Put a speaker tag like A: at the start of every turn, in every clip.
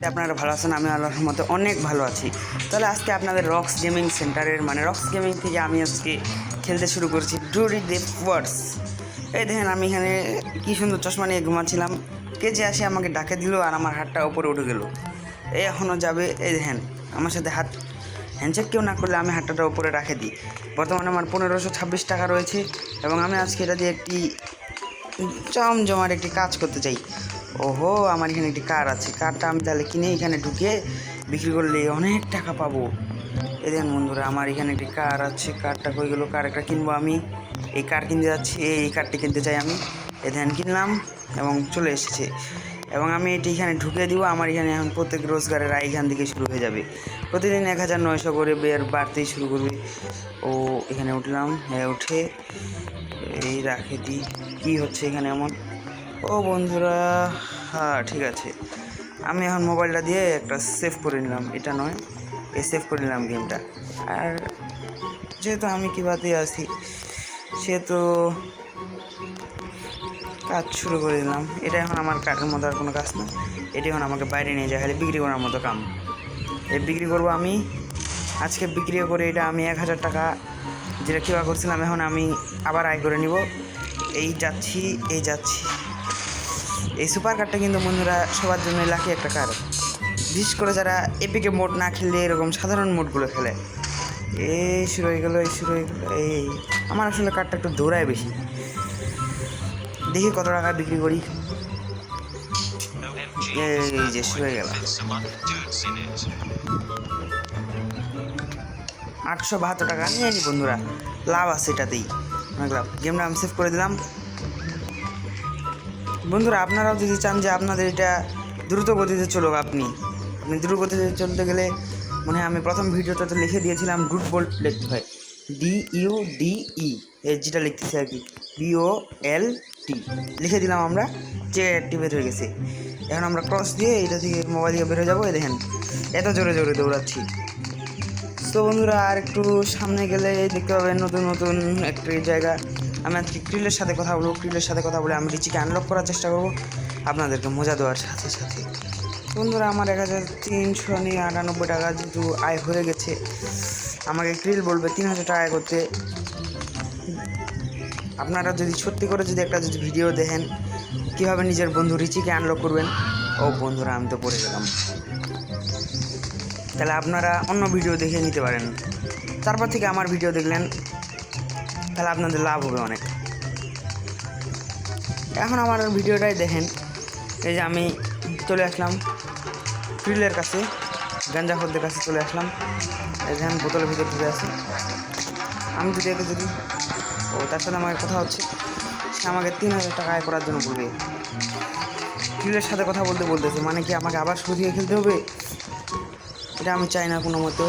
A: আপনারা ভালো আছেন? আমি আল্লাহর রহমতে অনেক ভালো আছি। তাহলে আজকে আপনাদের রক্স গেমিং সেন্টারের রক্স গেমিং থেকে আমি আজকে খেলতে শুরু করছি ডুরি দ্য ওয়ার্ডস। এই দেখেন আমি এখানে কি সুন্দর চশমা নিয়ে ঘুমাচ্ছিলাম, কে যে আসে আমাকে ডাকে দিল আর আমার হাতটা উপরে উঠে গেল। এই এখনও যাবে। এই দেখেন আমার সাথে হাত হ্যান্ডশেক কেউ না করলে আমি হাতটা উপরে রাখে দিই। বর্তমানে আমার 1526 টাকা রয়েছে এবং আমি আজকে এটা দিয়ে একটি জমজমার একটি কাজ করতে চাই। ওহো, আমার এখানে একটি কার আছে, কারটা আমি তাহলে কিনে এখানে ঢুকে বিক্রি করলে অনেক টাকা পাবো। এই দেখেন বন্ধুরা, আমার এখানে একটি কার আছে, কারটা কই গেলো? কার একটা কিনবো আমি, এই কার কিনতে যাচ্ছি, এই কারটি কিনতে চাই আমি। এই ধ্যান কিনলাম এবং চলে এসেছে এবং আমি এটি এখানে ঢুকে দিব। আমার এখানে এখন প্রত্যেক রোজগারের আয় এখান থেকে শুরু হয়ে যাবে। প্রতিদিন 1900 করে বের বাড়তেই শুরু করবে। ও এখানে উঠলাম, হ্যাঁ উঠে এই রাখে দিই। কী হচ্ছে এখানে এমন? ও বন্ধুরা, হ্যাঁ ঠিক আছে, আমি এখন মোবাইলটা দিয়ে একটা সেভ করে নিলাম, এটা নয় এই সেভ করে নিলাম গেমটা। আর যেহেতু আমি কিবাতে আছি সেহেতু কাজ শুরু করে দিলাম। এটা এখন আমার কাজের মতো আর কোনো কাজ না, এটি এখন আমাকে বাইরে নিয়ে যায় খালি বিক্রি করার মতো কাম। এই বিক্রি করবো আমি আজকে, বিক্রি করে এটা আমি 1000 টাকা যেটা কিবা করছিলাম এখন আমি আবার আয় করে নিব। এই যাচ্ছি, এই যাচ্ছি। এই সুপার কারটা কিন্তু বন্ধুরা সবার জন্য লাকি একটা কার, বিশেষ করে যারা এপিকে মোড না খেলে এরকম সাধারণ মোডগুলো খেলে। এই শুরু হয়ে গেলো, এই শুরু হয়ে গেলো। এই আমার আসলে কারটা একটু দৌড়ায় বেশি, দেখি কত টাকা বিক্রি করি। এই যে শুরু হয়ে গেল, 872 টাকা নিয়ে নি বন্ধুরা, লাভ আছে এটাতেই, অনেক লাভ। গেমটা আমি সেভ করে দিলাম। বন্ধুরা আপনারাও যদি চান যে আপনাদের এটা দ্রুত গতিতে চলুক, আপনি দ্রুত গতিতে চলতে গেলে মনে হয় আমি প্রথম ভিডিওটাতে লিখে দিয়েছিলাম ডুট বোল্ট লিখতে হয়, DUDE, যেটা লিখতেছি আর কি, BOLT লিখে দিলাম আমরা, যে অ্যাক্টিভেট হয়ে গেছে। এখন আমরা ক্রস দিয়ে এটা থেকে মোবাইল দিয়ে বেরো যাবো। এই দেখেন এত জোরে জোরে দৌড়াচ্ছি। তো বন্ধুরা আর একটু সামনে গেলে দেখতে পাবেন নতুন নতুন একটি জায়গা। আমি আজকে ক্রিলের সাথে কথা বলবো, ক্রিলের সাথে কথা বলে আমি রিচিকে আনলক করার চেষ্টা করবো আপনাদেরকে মজা দেওয়ার সাথে সাথে। বন্ধুরা আমার 1398 টাকা যেহেতু আয় হয়ে গেছে, আমাকে ক্রিল বলবে 3000 টাকা আয় করতে। আপনারা যদি সত্যি করে যদি একটা যদি ভিডিও দেখেন কীভাবে নিজের বন্ধু রিচিকে আনলক করবেন, ও বন্ধুরা আমি তো পড়ে গেলাম, তাহলে আপনারা অন্য ভিডিও দেখে নিতে পারেন। তারপর থেকে আমার ভিডিও দেখলেন, তাহলে আপনাদের লাভ হবে অনেক। এখন আমার ভিডিওটাই দেখেন, এই যে আমি চলে আসলাম ক্রিলের কাছে, গাঞ্জাখোরদের কাছে চলে আসলাম। এই দেখেন বোতলের ভিতর ঢুকে আছে। আমি যদি একে যদি তার সাথে আমার কথা হচ্ছে, সে আমাকে 3000 টাকা আয় করার জন্য বলবে। ক্রিলের সাথে কথা বলতে বলতেছে, মানে কি আমাকে আবার শুরু থেকে খেলতে হবে? এটা আমি চাই না কোনো মতো।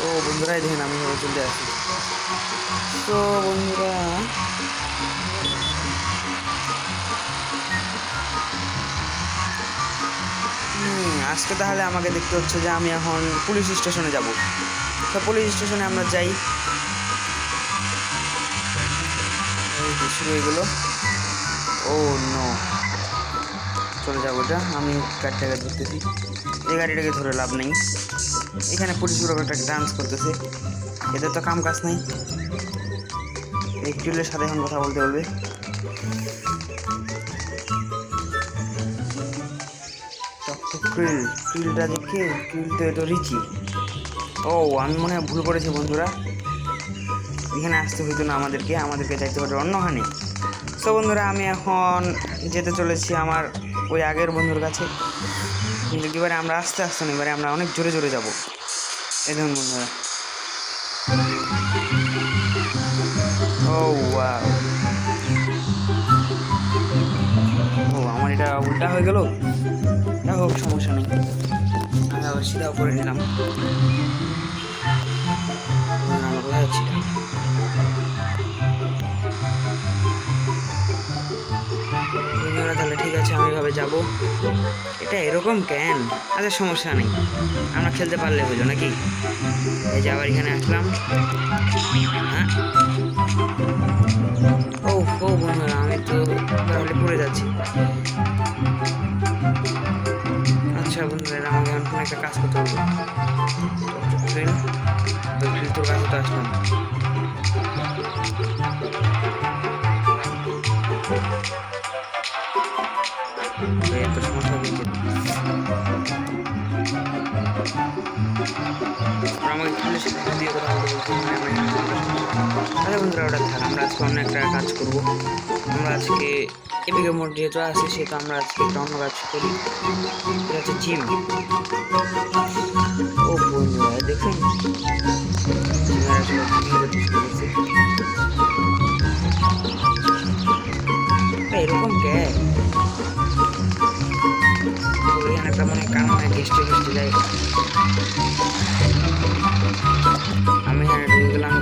A: ও বন্ধুরাই দেখেন আমি এভাবে চলতে আসি। তো বন্ধুরা আজকে তাহলে আমাকে দেখতে হচ্ছে যে আমি এখন পুলিশ স্টেশনে যাব। তো পুলিশ স্টেশনে আমরা যাই। এই যে শুরু হয়ে গেলো। ও নো, চলে যাবো এটা। আমি গাড়িটাকে ধরতেছি, এই গাড়িটাকে ধরে লাভ নেই। এখানে পুলিশগুলো একটা ডান্স করতেছে, এদের তো কাম কাজ নেই। এই ক্রিলের সাথে এখন কথা বলতে বলবে। ক্রিলটা দেখে, ক্রিল তো এটা রিচি। ও আমি মনে হয় ভুল করেছি বন্ধুরা, এখানে আসতে হইতো না, আমাদেরকে যাইতে পারে অন্যখানে। সো বন্ধুরা আমি এখন যেতে চলেছি আমার ওই আগের বন্ধুর কাছে, কিন্তু এবারে আমরা আস্তে আস্তে না, এবারে আমরা অনেক জোরে জোরে যাবো। এই দেখুন বন্ধুরা, ও ওয়াও, ও আমার এটা উল্টা হয়ে গেল। না হোক, সমস্যা নেই, আমি আবার সিধাও করে নিলাম। আমরা কোথায় যাচ্ছি? তাহলে ঠিক আছে, আমি এভাবে যাবো। এটা এরকম কেন? আচ্ছা সমস্যা নেই, আমরা খেলতে পারলে হইলো নাকি। এই যে আবার এখানে আসলাম। হ্যাঁ ও ও বন্ধুরা, আমি তো তাহলে পড়ে যাচ্ছি। আচ্ছা বন্ধুরা, আমাকে এখন কোনো একটা কাজ করতে হবে। তোর কাছে তো আসলাম। এত সমস্যা দিচ্ছে আমাকে পুলিশ দিয়ে কথা বলতে বলছি। আরে বন্ধুরা ওটা থাক, আমরা আজকে অন্য একটা কাজ করবো। আমরা আজকে এদিকে মোট যেহেতু আছে সেহেতু আমরা আজকে একটা অন্য কাজ করি, এটা হচ্ছে জিম। ও বন্ধুরা দেখুন এরকম কে এখানে একটা মনে কাম হয় গেস্টে যায়। আমি এখানে ঢুকে গেলাম।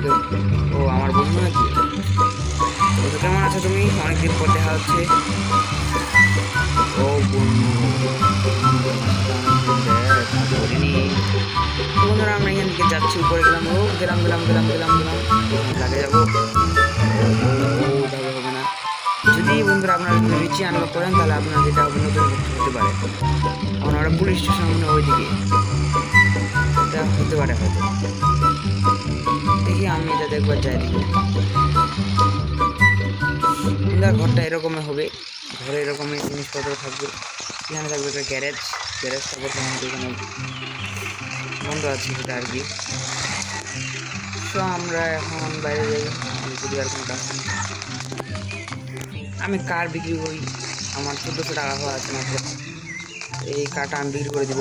A: ও আমার বন্ধু নাকি? তো কেমন আছো তুমি? অনেকদিন পর দেখা হচ্ছে। ও বন্ধু বন্ধুরা আমরা এখান থেকে যাচ্ছি, উপরে গেলাম। ও গেলাম লাগে যাবো। হবে না যদি বন্ধুরা আপনারা রিচি আনলক করেন তাহলে আপনার যেটা হবে নতুন হতে পারে। এখন আমরা পুলিশ স্টেশন মনে ওইদিকে এটা হতে পারে হয়তো। দেখি আমি এটা দেখবার যাই দেখি। ঘরটা এরকমই হবে, ঘরে এরকমই জিনিসপত্র থাকবে। এখানে থাকবে একটা গ্যারেজ তারপর এখানে বন্ধ আছে সেটা আর কি। তো আমরা এখন বাইরে যাই, যদি আর কোনো কাজ নেই। আমি কার বিক্রি করি, আমার 1400 টাকা হওয়া আছে মাত্র। এই কারটা আমি বিক্রি করে দিব।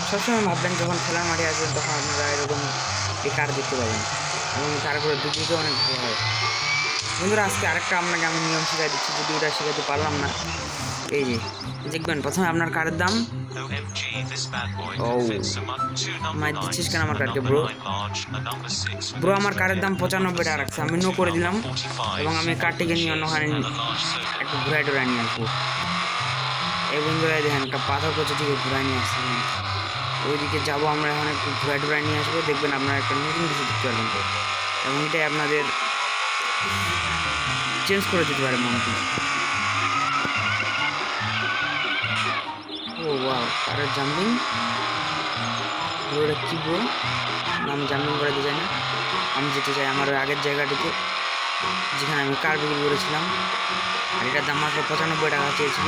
A: সবসময় ভাববেন যখন খেলার মাঠে আসবেন তখন আপনারা এরকম এই কার দেখতে পাবেন এবং কার করে বিক্রিতে অনেক ভালো হয়। বন্ধুরা আজকে আরেকটা আপনাকে আমি নিয়ম শিখাই দিচ্ছি, যদি ওটা শেখাতে পারলাম না। এই যে দেখবেন প্রথমে আপনার কারের দাম। ও মাই দিচ্ছিস কেন আমার কারকে ব্রো আমার কারের দাম 95 টাকা রাখছে। আমি নো করে দিলাম এবং আমি কারটিকে নিয়ে অন্যখানে একটু ঘুরাই টুরাই নিয়ে আসবো। এই বন্ধুরা দেখেন একটা পাথর কচি থেকে ঘুরাই নিয়ে আসছি, ওইদিকে যাবো আমরা। এখন একটু ঘুরাই টুরাই নিয়ে আসবো, দেখবেন আপনারা একটা নতুন কিছু দেখতে পারবেন এবং এটাই আপনাদের চেঞ্জ করে দিতে পারে মনকে। ও ওয়াও কারের জাম্পিং, ওটা কী ব্রো? আমি জাম্পিং করে দিতে চাই না, আমি যেতে চাই আমার আগের জায়গাটিতে যেখানে আমি কার বিক্রি করেছিলাম। আর এটার দাম মাত্র 95 টাকা চেয়েছিল।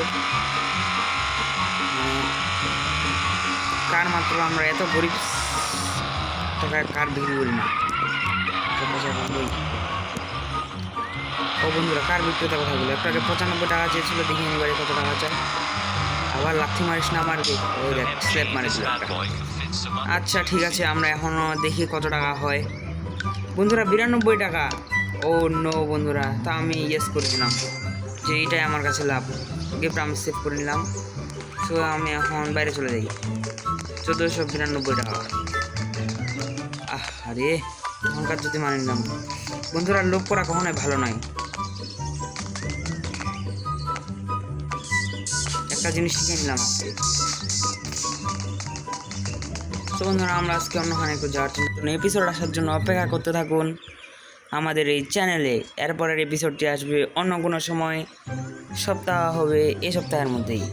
A: কার মাত্র আমরা এত গরিব টাকায় কার বিক্রি করি না। ও বন্ধুরা কার বিক্রেতা কথা বলে একটাকে 95 টাকা চেয়েছিল, দেখি এবারে কত টাকা চায়। আবার লাথি মারিস না আমারকে, ওই দেখ স্ল্যাপ মারিছিল একটা। আচ্ছা ঠিক আছে, আমরা এখনও দেখি কত টাকা হয়। বন্ধুরা 92 টাকা। ও নো বন্ধুরা, তা আমি ইয়েস করেছিলাম যে এইটাই আমার কাছে লাভ। গিফট আমি সেভ করে নিলাম। সো আমি এখন বাইরে চলে যাই। 1492 টাকা। আরে এখনকার যদি মানে নিলাম। বন্ধুরা লোভ করা কখনোই ভালো নয়। একটা জিনিস শিখে নিলাম আজকে। তো বন্ধুরা আমরা আজকে অন্যখানে একটু যাওয়ার চিন্তা, এপিসোড আসার জন্য অপেক্ষা করতে থাকুন আমাদের এই চ্যানেলে। এরপরের এপিসোডটি আসবে অন্য কোনো সময়, সপ্তাহ হবে এই সপ্তাহের মধ্যেই।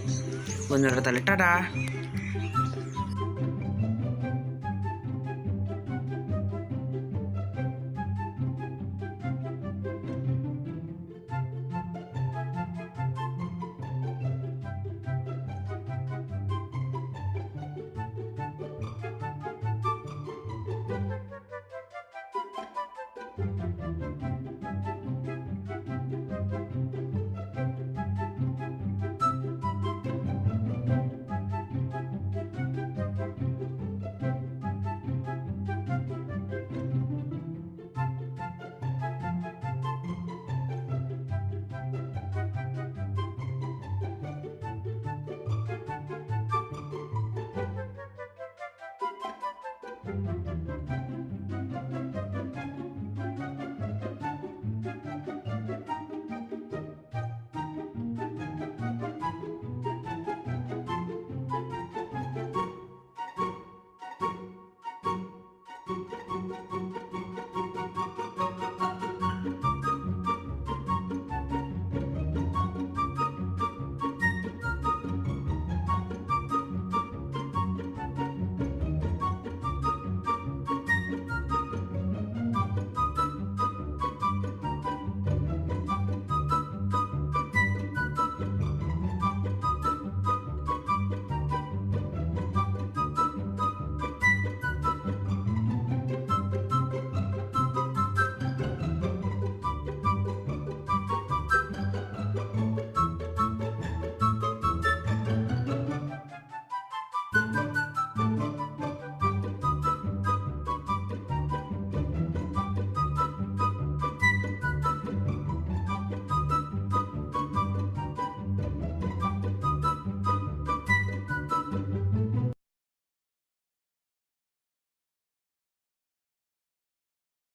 A: বন্ধুরা তাহলে টাটা।